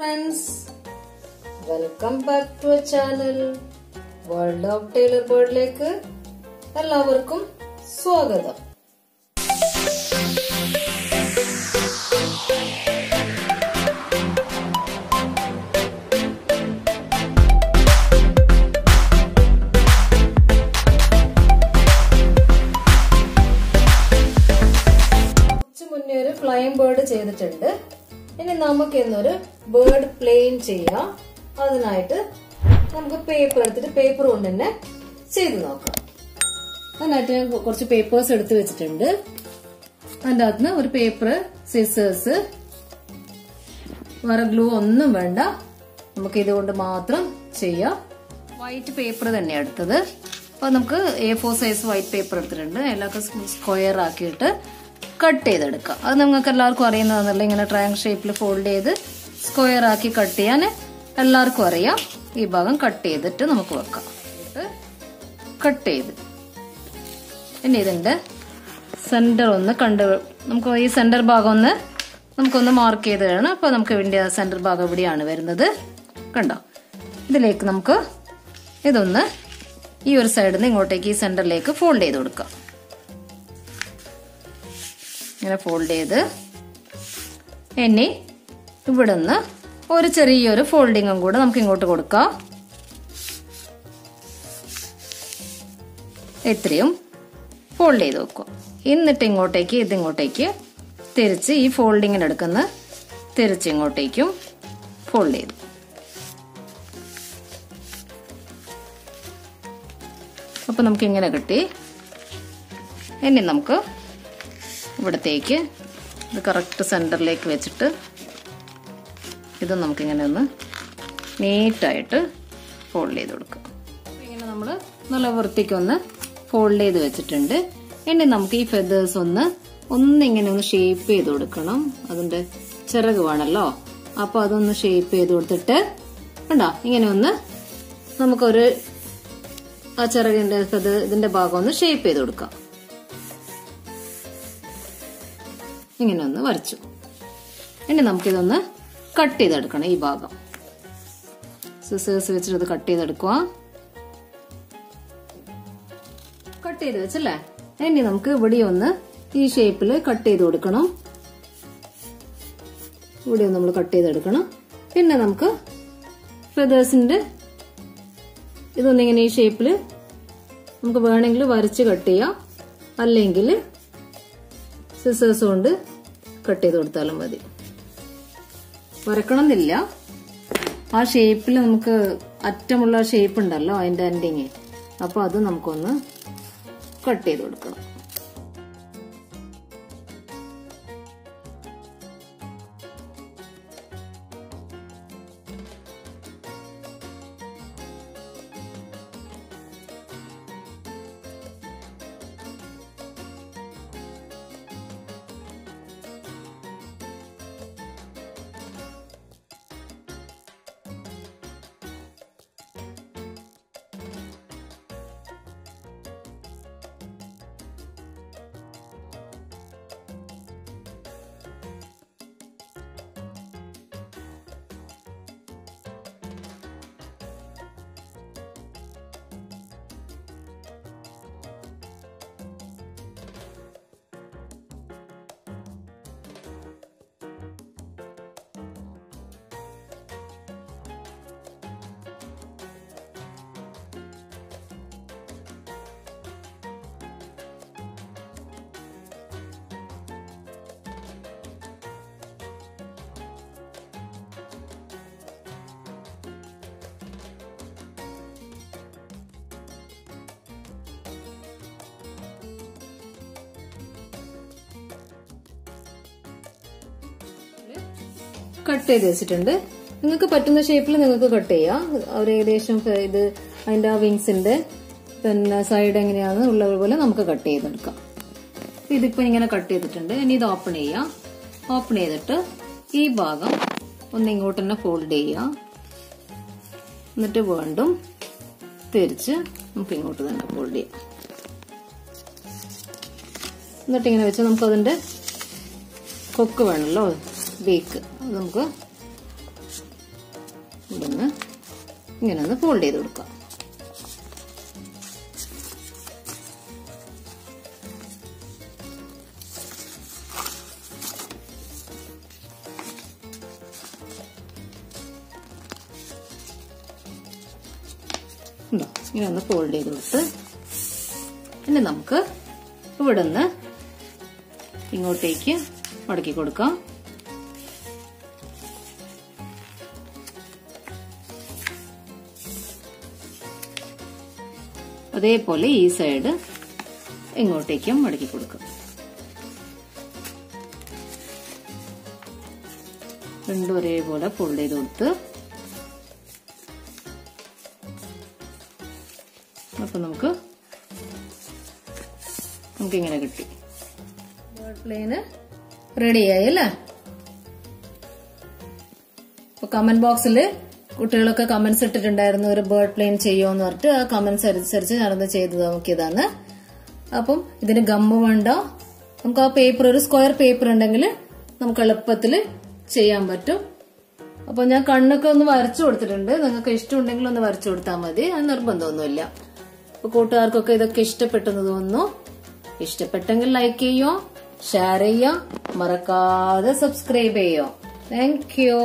Friends, welcome back to our channel. World of Tailor Bird ലേക്ക് എല്ലാവർക്കും സ്വാഗതം. മുന്നേ ഒരു ഫ്ലൈയിങ് ബേർഡ് ചെയ്തിട്ടുണ്ട്. ഇനി നമുക്ക് ഇന്നൊരു ബേർഡ് പ്ലെയിൻ ചെയ്യാം. അതിനായിട്ട് നമുക്ക് പേപ്പർ എടുത്തിട്ട് പേപ്പർ കൊണ്ട് തന്നെ ചെയ്ത് നോക്കാം. അതിനായിട്ട് ഞാൻ കുറച്ച് പേപ്പേഴ്സ് എടുത്ത് വെച്ചിട്ടുണ്ട്. അതിൻ്റെ അകത്തുനിന്ന് ഒരു പേപ്പർ, സിസേഴ്സ്, വേറെ ഗ്ലൂ ഒന്നും വേണ്ട, നമുക്ക് ഇതുകൊണ്ട് മാത്രം ചെയ്യാം. വൈറ്റ് പേപ്പർ തന്നെയാണ് എടുത്തത്. അപ്പൊ നമുക്ക് A4 സൈസ് വൈറ്റ് പേപ്പർ എടുത്തിട്ടുണ്ട്. അതിലൊക്കെ സ്ക്വയർ ആക്കിയിട്ട് കട്ട് ചെയ്തെടുക്കാം. അത് നിങ്ങൾക്ക് എല്ലാവർക്കും അറിയുന്നതാണല്ലോ. ഇങ്ങനെ ട്രയാങ്കിൾ ഷേപ്പിൽ ഫോൾഡ് ചെയ്ത് സ്ക്വയർ ആക്കി കട്ട് ചെയ്യാൻ എല്ലാവർക്കും അറിയാം. ഈ ഭാഗം കട്ട് ചെയ്തിട്ട് നമുക്ക് വെക്കാം. കട്ട് ചെയ്ത് ഇനി ഇതിന്റെ സെന്റർ ഒന്ന് നമുക്ക് ഈ സെന്റർ ഭാഗം നമുക്കൊന്ന് മാർക്ക് ചെയ്ത് വേണം. അപ്പൊ നമുക്ക് ഇതിന്റെ സെന്റർ ഭാഗം ഇവിടെയാണ് വരുന്നത്. കണ്ടോ? ഇതിലേക്ക് നമുക്ക് ഇതൊന്ന് ഈ ഒരു സൈഡിൽ നിന്ന് ഇങ്ങോട്ടേക്ക് ഈ സെന്ററിലേക്ക് ഫോൾഡ് ചെയ്ത് കൊടുക്കാം. ഇങ്ങനെ ഫോൾഡ് ചെയ്ത് ഇനി ഇവിടുന്ന് ഒരു ചെറിയൊരു ഫോൾഡിങ്ങും കൂടെ നമുക്ക് ഇങ്ങോട്ട് കൊടുക്കാം. ഇത്രയും ഫോൾഡ് ചെയ്ത് വെക്കുക. എന്നിട്ട് ഇതിങ്ങോട്ടേക്ക് തിരിച്ച് ഈ ഫോൾഡിങ്ങിന് എടുക്കുന്ന തിരിച്ച് ഇങ്ങോട്ടേക്കും ഫോൾഡ് ചെയ്തു. അപ്പൊ നമുക്ക് ഇങ്ങനെ കിട്ടി. ഇനി നമുക്ക് ഇവിടത്തേക്ക് ഇത് കറക്റ്റ് സെന്ററിലേക്ക് വെച്ചിട്ട് ഇത് നമുക്കിങ്ങനെ ഒന്ന് നീറ്റായിട്ട് ഫോൾഡ് ചെയ്ത് കൊടുക്കാം. ഇങ്ങനെ നമ്മൾ നല്ല വൃത്തിക്കൊന്ന് ഫോൾഡ് ചെയ്ത് വെച്ചിട്ടുണ്ട്. ഇനി നമുക്ക് ഈ ഫെദേഴ്സ് ഒന്നിങ്ങനെ ഒന്ന് ഷേപ്പ് ചെയ്ത് കൊടുക്കണം. അതിന്റെ ചിറക് വേണമല്ലോ. അപ്പൊ അതൊന്ന് ഷേപ്പ് ചെയ്ത് കൊടുത്തിട്ട് കണ്ടോ, ഇങ്ങനെ ഒന്ന് നമുക്കൊരു ആ ചിറകിന്റെ ഇതിന്റെ ഭാഗം ഒന്ന് ഷേപ്പ് ചെയ്ത് കൊടുക്കാം. ഇങ്ങനെ ഒന്ന് വരച്ചു. ഇനി നമുക്കിതൊന്ന് കട്ട് ചെയ്തെടുക്കണം. ഈ ഭാഗം സിസേഴ്സ് വെച്ചിട്ട് ഇത് കട്ട് ചെയ്തെടുക്കുക. കട്ട് ചെയ്ത് വെച്ചല്ലേ. ഇനി നമുക്ക് ഇവിടെ ഒന്ന് ഈ ഷേപ്പിൽ കട്ട് ചെയ്ത് കൊടുക്കണം. ഇവിടെ നമ്മൾ കട്ട് ചെയ്തെടുക്കണം. പിന്നെ നമുക്ക് ഫെദേഴ്സിന്റെ ഇതൊന്നിങ്ങനെ ഈ ഷേപ്പിൽ നമുക്ക് വേണമെങ്കിൽ വരച്ച് കട്ട് ചെയ്യാം, അല്ലെങ്കിൽ സിസേഴ്സ് കൊണ്ട് കട്ട് ചെയ്ത് കൊടുത്താലും മതി. വരക്കണം എന്നില്ല. ആ ഷേപ്പിൽ നമുക്ക് അറ്റമുള്ള ഷേപ്പ് ഉണ്ടല്ലോ, അതിന്റെ എൻഡിങ്. അപ്പൊ അത് നമുക്കൊന്ന് കട്ട് ചെയ്ത് കൊടുക്കണം. കട്ട് ചെയ്ത് വെച്ചിട്ടുണ്ട്. നിങ്ങൾക്ക് പറ്റുന്ന ഷേപ്പിൽ നിങ്ങൾക്ക് കട്ട് ചെയ്യാം. ഒരു ഏകദേശം ഇത് അതിന്റെ ആ വിങ്സിന്റെ പിന്നെ സൈഡ് എങ്ങനെയാണെന്ന് ഉള്ളത് പോലെ നമുക്ക് കട്ട് ചെയ്തെടുക്കാം. ഇതിപ്പോ ഇങ്ങനെ കട്ട് ചെയ്തിട്ടുണ്ട്. ഇനി ഇത് ഓപ്പൺ ചെയ്യാം. ഓപ്പൺ ചെയ്തിട്ട് ഈ ഭാഗം ഇങ്ങോട്ട് തന്നെ ഫോൾഡ് ചെയ്യാം. എന്നിട്ട് വീണ്ടും തിരിച്ച് നമുക്ക് ഇങ്ങോട്ട് തന്നെ ഫോൾഡ് ചെയ്യാം. എന്നിട്ട് ഇങ്ങനെ വെച്ച് നമുക്ക് അതിന്റെ കൊക്ക് വേണമല്ലോ, ബേക്ക്, അത് നമുക്ക് ഇതൊന്ന് ഇങ്ങനെ ഒന്ന് ഫോൾഡ് ചെയ്ത് കൊടുക്കാം. ഇങ്ങനെ ഒന്ന് ഫോൾഡ് ചെയ്ത് കൊടുത്ത് പിന്നെ നമുക്ക് ഇവിടെ നിന്ന് ഇങ്ങോട്ടേക്ക് മടക്കി കൊടുക്കാം. അതേപോലെ ഈ സൈഡ് ഇങ്ങോട്ടേക്കും മടക്കി കൊടുക്കാം. രണ്ടും ഒരേപോലെ ഫോൾഡ് ചെയ്ത് കൊടുത്ത് അപ്പൊ നമുക്കിങ്ങനെ കിട്ടി. ബേർഡ് പ്ലെയിന് റെഡിയായി അല്ലേ? അപ്പൊ കമന്റ് ബോക്സിൽ കുട്ടികളൊക്കെ കമന്റ്സ് ഇട്ടിട്ടുണ്ടായിരുന്നു ഒരു ബേർഡ് പ്ലെയിൻ ചെയ്യുമെന്ന് പറഞ്ഞിട്ട്. ആ കമന്റ്സ് അനുസരിച്ച് ഞാനൊന്ന് ചെയ്ത് നോക്കിയതാണ്. അപ്പം ഇതിന് ഗമ്മ് വേണ്ട. നമുക്ക് ആ പേപ്പർ, ഒരു സ്ക്വയർ പേപ്പർ ഉണ്ടെങ്കിൽ നമുക്ക് എളുപ്പത്തിൽ ചെയ്യാൻ പറ്റും. അപ്പൊ ഞാൻ കണ്ണൊക്കെ ഒന്ന് വരച്ചു കൊടുത്തിട്ടുണ്ട്. നിങ്ങൾക്ക് ഇഷ്ടമുണ്ടെങ്കിൽ ഒന്ന് വരച്ചു കൊടുത്താൽ മതി, അത് നിർബന്ധമൊന്നുമില്ല. അപ്പൊ കൂട്ടുകാർക്കൊക്കെ ഇതൊക്കെ ഇഷ്ടപ്പെട്ടെന്ന് തോന്നുന്നു. ഇഷ്ടപ്പെട്ടെങ്കിൽ ലൈക്ക് ചെയ്യോ, ഷെയർ ചെയ്യോ, മറക്കാതെ സബ്സ്ക്രൈബ് ചെയ്യോ. Thank you.